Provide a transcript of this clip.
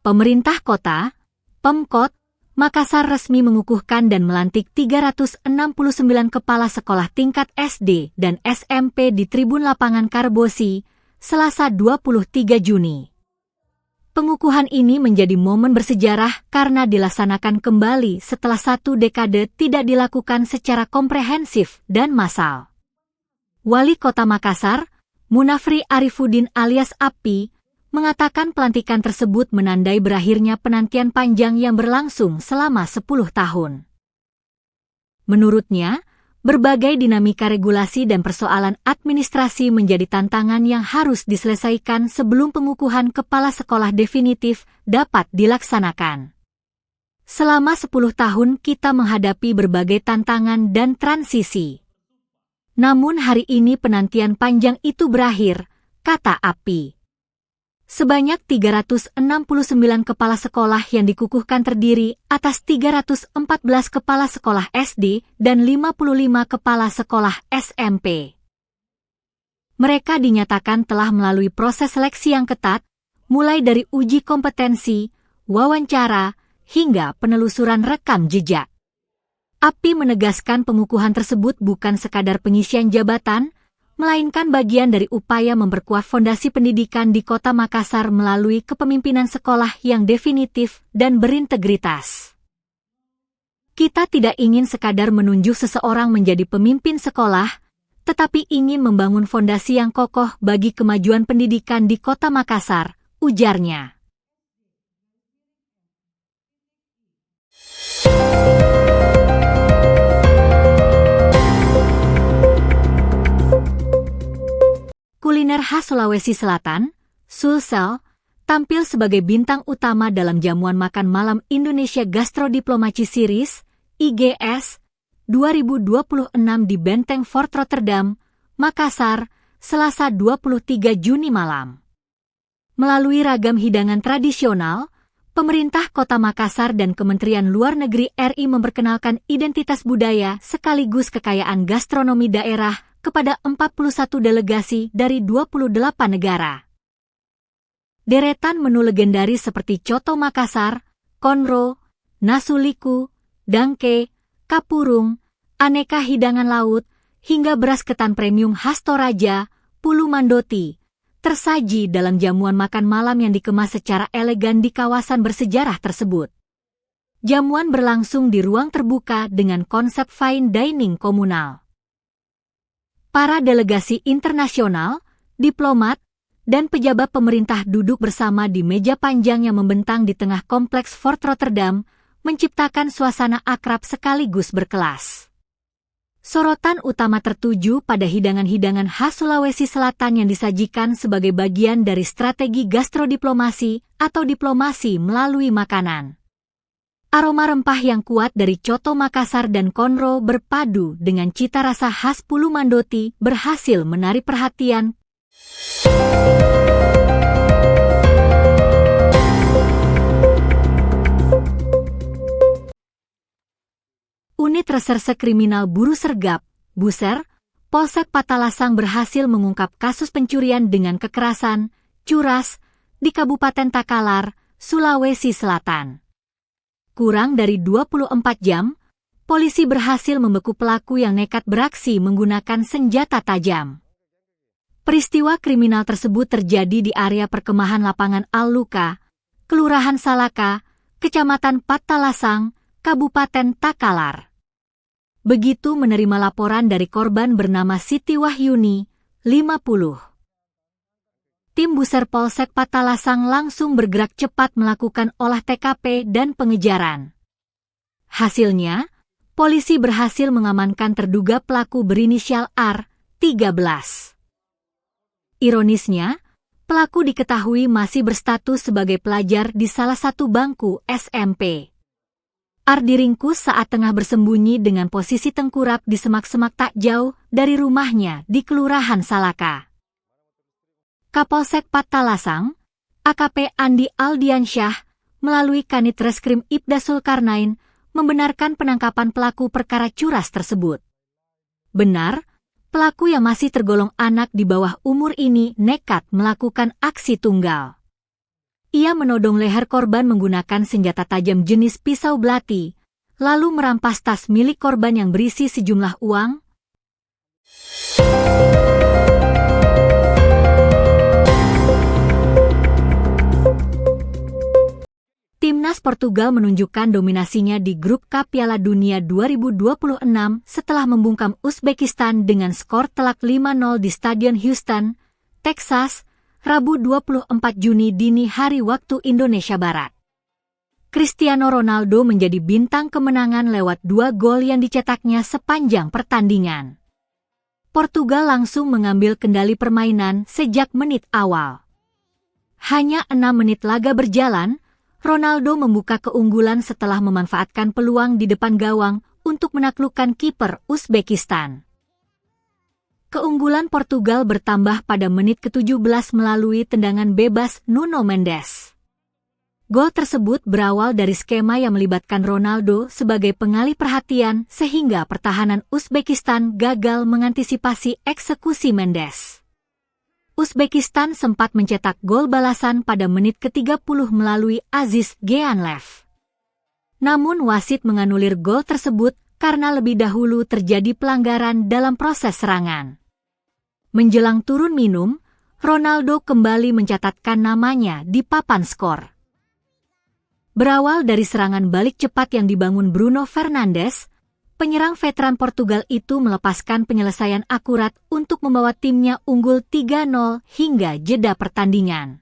Pemerintah Kota, Pemkot, Makassar resmi mengukuhkan dan melantik 369 kepala sekolah tingkat SD dan SMP di Tribun Lapangan Karbosi, Selasa 23 Juni. Pengukuhan ini menjadi momen bersejarah karena dilaksanakan kembali setelah 1 dekade tidak dilakukan secara komprehensif dan massal. Wali Kota Makassar, Munafri Arifuddin alias Api, mengatakan pelantikan tersebut menandai berakhirnya penantian panjang yang berlangsung selama 10 tahun. Menurutnya, berbagai dinamika regulasi dan persoalan administrasi menjadi tantangan yang harus diselesaikan sebelum pengukuhan kepala sekolah definitif dapat dilaksanakan. Selama 10 tahun kita menghadapi berbagai tantangan dan transisi. Namun hari ini penantian panjang itu berakhir, kata Api. Sebanyak 369 kepala sekolah yang dikukuhkan terdiri atas 314 kepala sekolah SD dan 55 kepala sekolah SMP. Mereka dinyatakan telah melalui proses seleksi yang ketat, mulai dari uji kompetensi, wawancara, hingga penelusuran rekam jejak. Api menegaskan pengukuhan tersebut bukan sekadar pengisian jabatan, melainkan bagian dari upaya memperkuat fondasi pendidikan di Kota Makassar melalui kepemimpinan sekolah yang definitif dan berintegritas. Kita tidak ingin sekadar menunjuk seseorang menjadi pemimpin sekolah, tetapi ingin membangun fondasi yang kokoh bagi kemajuan pendidikan di Kota Makassar, ujarnya. Kuliner khas Sulawesi Selatan, Sulsel, tampil sebagai bintang utama dalam jamuan makan malam Indonesia Gastro Diplomacy Series, IGS, 2026 di Benteng Fort Rotterdam, Makassar, Selasa 23 Juni malam. Melalui ragam hidangan tradisional, pemerintah Kota Makassar dan Kementerian Luar Negeri RI memperkenalkan identitas budaya sekaligus kekayaan gastronomi daerah kepada 41 delegasi dari 28 negara. Deretan menu legendaris seperti coto Makassar, konro, nasuliku, dangke, kapurung, aneka hidangan laut, hingga beras ketan premium khas Toraja, Pulu Mandoti, tersaji dalam jamuan makan malam yang dikemas secara elegan di kawasan bersejarah tersebut. Jamuan berlangsung di ruang terbuka dengan konsep fine dining komunal. Para delegasi internasional, diplomat, dan pejabat pemerintah duduk bersama di meja panjang yang membentang di tengah kompleks Fort Rotterdam, menciptakan suasana akrab sekaligus berkelas. Sorotan utama tertuju pada hidangan-hidangan khas Sulawesi Selatan yang disajikan sebagai bagian dari strategi gastrodiplomasi atau diplomasi melalui makanan. Aroma rempah yang kuat dari coto Makassar dan konro berpadu dengan cita rasa khas Pulu Mandoti berhasil menarik perhatian. Unit Reserse Kriminal Buru Sergap, Buser, Polsek Patalasang berhasil mengungkap kasus pencurian dengan kekerasan, curas, di Kabupaten Takalar, Sulawesi Selatan. Kurang dari 24 jam, polisi berhasil membeku pelaku yang nekat beraksi menggunakan senjata tajam. Peristiwa kriminal tersebut terjadi di area perkemahan lapangan Al-Luka, Kelurahan Salaka, Kecamatan Patalasang, Kabupaten Takalar. Begitu menerima laporan dari korban bernama Siti Wahyuni, 50. Tim Buser Polsek Patalasang langsung bergerak cepat melakukan olah TKP dan pengejaran. Hasilnya, polisi berhasil mengamankan terduga pelaku berinisial R, 13. Ironisnya, pelaku diketahui masih berstatus sebagai pelajar di salah satu bangku SMP. R diringkus saat tengah bersembunyi dengan posisi tengkurap di semak-semak tak jauh dari rumahnya di Kelurahan Salaka. Kapolsek Patalasang, AKP Andi Aldiansyah, melalui Kanit Reskrim Ibda Zulkarnain, membenarkan penangkapan pelaku perkara curas tersebut. Benar, pelaku yang masih tergolong anak di bawah umur ini nekat melakukan aksi tunggal. Ia menodong leher korban menggunakan senjata tajam jenis pisau belati, lalu merampas tas milik korban yang berisi sejumlah uang. Timnas Portugal menunjukkan dominasinya di grup K Piala Dunia 2026 setelah membungkam Uzbekistan dengan skor telak 5-0 di Stadion Houston, Texas, Rabu 24 Juni dini hari waktu Indonesia Barat. Cristiano Ronaldo menjadi bintang kemenangan lewat 2 gol yang dicetaknya sepanjang pertandingan. Portugal langsung mengambil kendali permainan sejak menit awal. Hanya 6 menit laga berjalan, Ronaldo membuka keunggulan setelah memanfaatkan peluang di depan gawang untuk menaklukkan kiper Uzbekistan. Keunggulan Portugal bertambah pada menit ke-17 melalui tendangan bebas Nuno Mendes. Gol tersebut berawal dari skema yang melibatkan Ronaldo sebagai pengalih perhatian sehingga pertahanan Uzbekistan gagal mengantisipasi eksekusi Mendes. Uzbekistan sempat mencetak gol balasan pada menit ke-30 melalui Aziz Gyanlev. Namun wasit menganulir gol tersebut karena lebih dahulu terjadi pelanggaran dalam proses serangan. Menjelang turun minum, Ronaldo kembali mencatatkan namanya di papan skor. Berawal dari serangan balik cepat yang dibangun Bruno Fernandes, penyerang veteran Portugal itu melepaskan penyelesaian akurat untuk membawa timnya unggul 3-0 hingga jeda pertandingan.